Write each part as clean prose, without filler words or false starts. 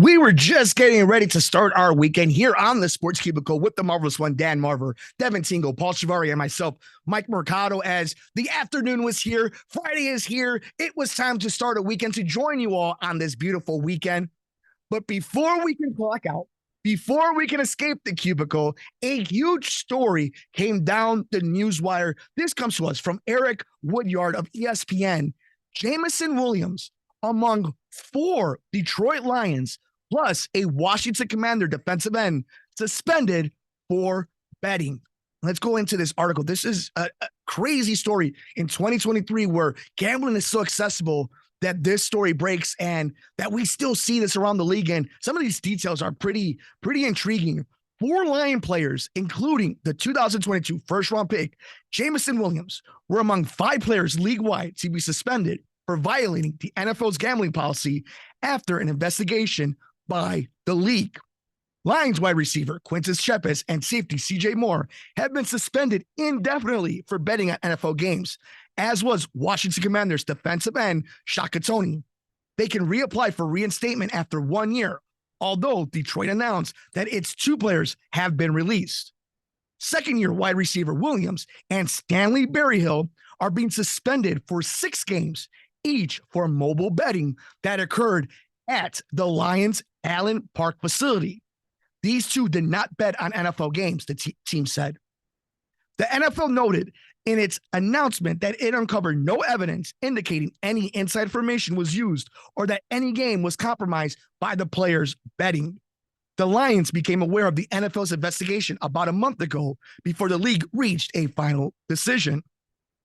We were just getting ready to start our weekend here on the Sports Cubicle with the marvelous one, Dan Marver, Devin Tingle, Paul Chivari, and myself, Mike Mercado. As the afternoon was here, Friday is here. It was time to start a weekend to join you all on this beautiful weekend. But before we can clock out, before we can escape the cubicle, a huge story came down the newswire. This comes to us from Eric Woodyard of ESPN. Jameson Williams, among 4 Detroit Lions, plus a Washington Commander defensive end, suspended for betting. Let's go into this article. This is a crazy story in 2023 where gambling is so accessible that this story breaks and that we still see this around the league. And some of these details are pretty intriguing. 4 Lion players, including the 2022 first-round pick, Jameson Williams, were among 5 players league-wide to be suspended for violating the NFL's gambling policy after an investigation by the league. Lions wide receiver Quintus Shepis and safety CJ Moore have been suspended indefinitely for betting at NFL games, as was Washington Commanders defensive end Shaka Toney. They can reapply for reinstatement after 1 year, although Detroit announced that its 2 players have been released. Second-year wide receiver Williams and Stanley Berryhill are being suspended for 6 games, each for mobile betting that occurred at the Lions' Allen Park facility. These 2 did not bet on NFL games, the team said. The NFL noted in its announcement that it uncovered no evidence indicating any inside information was used or that any game was compromised by the players betting. The Lions became aware of the NFL's investigation about a month ago before the league reached a final decision.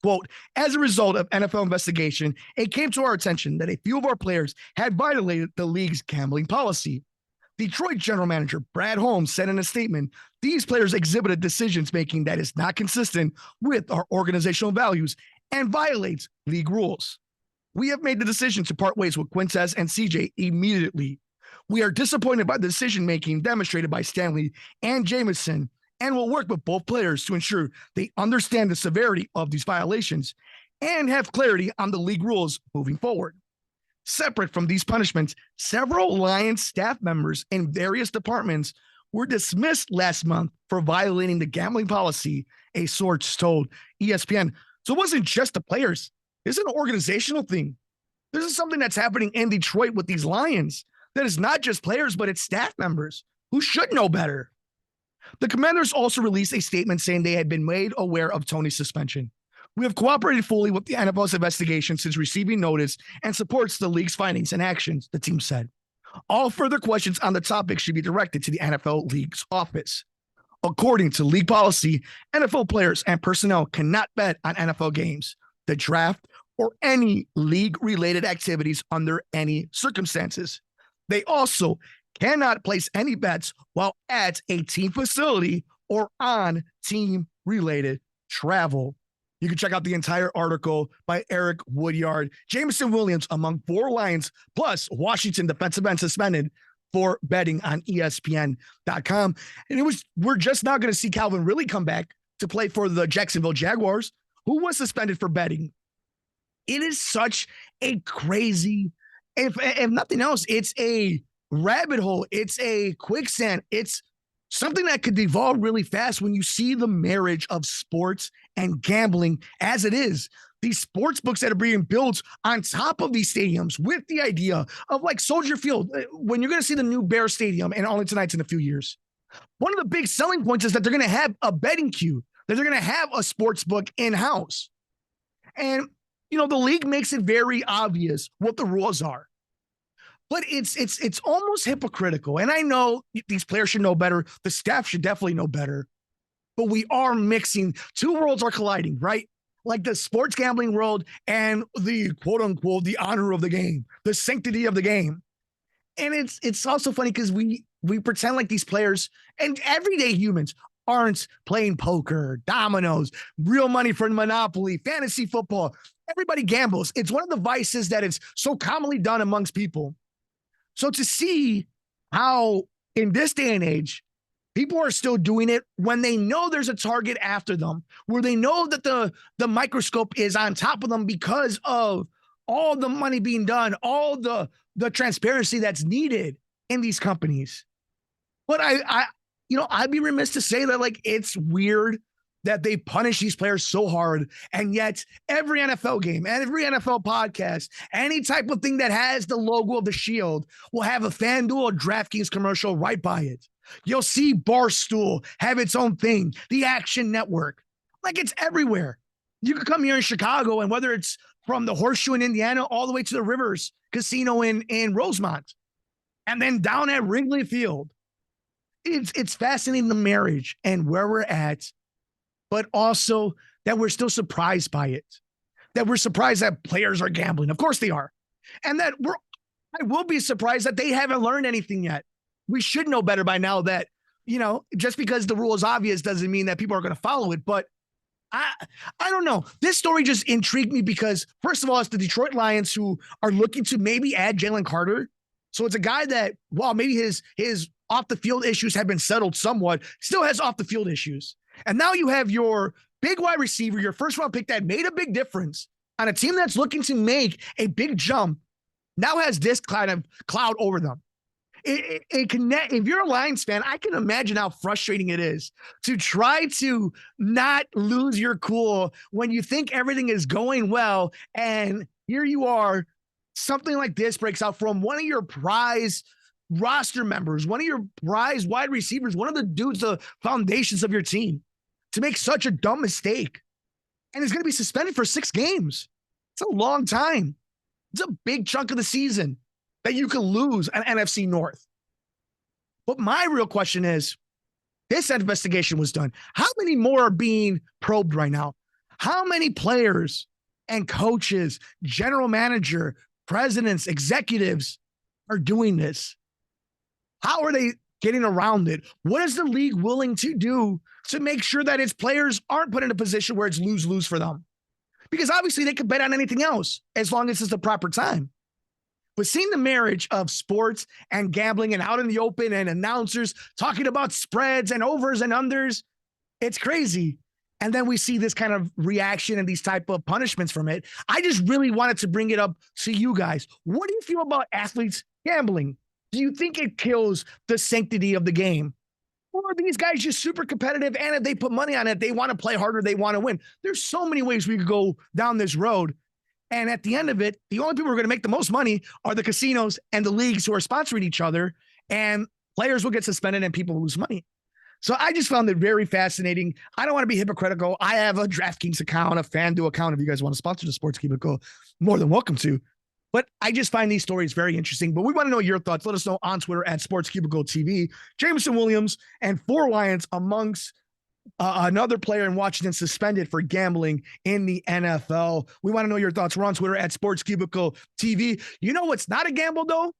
Quote, as a result of NFL investigation, it came to our attention that a few of our players had violated the league's gambling policy. Detroit general manager Brad Holmes said in a statement, these players exhibited decisions making that is not consistent with our organizational values and violates league rules. We have made the decision to part ways with Quintez and CJ immediately. We are disappointed by the decision making demonstrated by Stanley and Jameson and will work with both players to ensure they understand the severity of these violations and have clarity on the league rules moving forward. Separate from these punishments, several Lions staff members in various departments were dismissed last month for violating the gambling policy, a source told ESPN. So it wasn't just the players. This is an organizational thing. This is something that's happening in Detroit with these Lions. That is not just players, but it's staff members who should know better. The Commanders also released a statement saying they had been made aware of Toney's suspension. We have cooperated fully with the NFL's investigation since receiving notice and supports the league's findings and actions, the team said. All further questions on the topic should be directed to the NFL League's office. According to league policy, NFL players and personnel cannot bet on NFL games, the draft, or any league-related activities under any circumstances. They also cannot place any bets while at a team facility or on team-related travel. You can check out the entire article by Eric Woodyard. Jameson Williams among 4 Lions plus Washington defensive end suspended for betting on ESPN.com. And we're just now going to see Calvin Ridley come back to play for the Jacksonville Jaguars, who was suspended for betting. It is such a crazy, if nothing else, it's a rabbit hole. It's a quicksand. It's something that could devolve really fast when you see the marriage of sports and gambling as it is. These sports books that are being built on top of these stadiums with the idea of like Soldier Field, when you're going to see the new Bear Stadium and Arlington Heights in a few years. One of the big selling points is that they're going to have a betting queue, that they're going to have a sports book in-house. And, you know, the league makes it very obvious what the rules are. But it's almost hypocritical. And I know these players should know better. The staff should definitely know better. But we are mixing, 2 worlds are colliding, right? Like the sports gambling world and the quote unquote, the honor of the game, the sanctity of the game. And it's also funny because we pretend like these players and everyday humans aren't playing poker, dominoes, real money for Monopoly, fantasy football. Everybody gambles. It's one of the vices that is so commonly done amongst people. So to see how in this day and age, people are still doing it when they know there's a target after them, where they know that the microscope is on top of them because of all the money being done, all the transparency that's needed. in these companies. But I'd be remiss to say that, like, it's weird that they punish these players so hard. And yet every NFL game, every NFL podcast, any type of thing that has the logo of the shield will have a FanDuel or DraftKings commercial right by it. You'll see Barstool have its own thing, the Action Network. Like, it's everywhere. You could come here in Chicago, and whether it's from the Horseshoe in Indiana all the way to the Rivers Casino in Rosemont, and then down at Wrigley Field, it's fascinating, the marriage and where we're at, but also that we're still surprised by it, that we're surprised that players are gambling. Of course they are. And that I will be surprised that they haven't learned anything yet. We should know better by now that, just because the rule is obvious doesn't mean that people are going to follow it. But I don't know. This story just intrigued me because, first of all, it's the Detroit Lions who are looking to maybe add Jalen Carter. So it's a guy that, while maybe his off the field issues have been settled somewhat, still has off the field issues. And now you have your big wide receiver, your first round pick that made a big difference on a team that's looking to make a big jump, now has this kind of cloud over them. If you're a Lions fan, I can imagine how frustrating it is to try to not lose your cool when you think everything is going well. And here you are, something like this breaks out from one of your prize roster members, one of your prize wide receivers, one of the dudes, the foundations of your team, to make such a dumb mistake. And he's going to be suspended for 6 games. It's a long time. It's a big chunk of the season that you can lose an NFC North. But my real question is, this investigation was done. How many more are being probed right now? How many players and coaches, general manager, presidents, executives are doing this? How are they getting around it? What is the league willing to do to make sure that its players aren't put in a position where it's lose-lose for them? Because obviously they could bet on anything else as long as it's the proper time. But seeing the marriage of sports and gambling and out in the open and announcers talking about spreads and overs and unders, it's crazy. And then we see this kind of reaction and these type of punishments from it. I just really wanted to bring it up to you guys. What do you feel about athletes gambling? Do you think it kills the sanctity of the game? Or are these guys just super competitive, and if they put money on it, they want to play harder, they want to win? There's so many ways we could go down this road. And at the end of it, the only people who are going to make the most money are the casinos and the leagues who are sponsoring each other, and players will get suspended and people lose money. So I just found it very fascinating. I don't want to be hypocritical. I have a DraftKings account, a FanDuel account. If you guys want to sponsor the Sports Cubicle, more than welcome to. But I just find these stories very interesting. But we want to know your thoughts. Let us know on Twitter at Sports Cubicle TV. Jameson Williams and 4 Lions amongst another player in Washington suspended for gambling in the NFL. We want to know your thoughts. We're on Twitter at Sports Cubicle TV. You know what's not a gamble, though?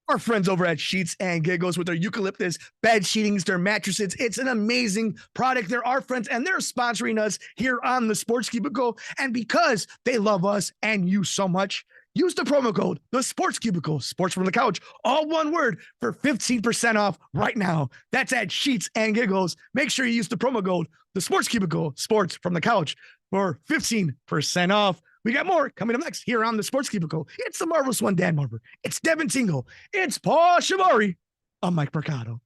Our friends over at Sheets and Giggles with their eucalyptus bed sheetings, their mattresses. It's an amazing product. They're our friends, and they're sponsoring us here on the Sports Cubicle. And because they love us and you so much, use the promo code, the Sports Cubicle, sports from the couch, all one word, for 15% off right now. That's at Sheets and Giggles. Make sure you use the promo code, the Sports Cubicle, sports from the couch, for 15% off. We got more coming up next here on the Sports Cubicle. It's the marvelous one, Dan Marver. It's Devin Tingle. It's Paul Chivari. I'm Mike Mercado.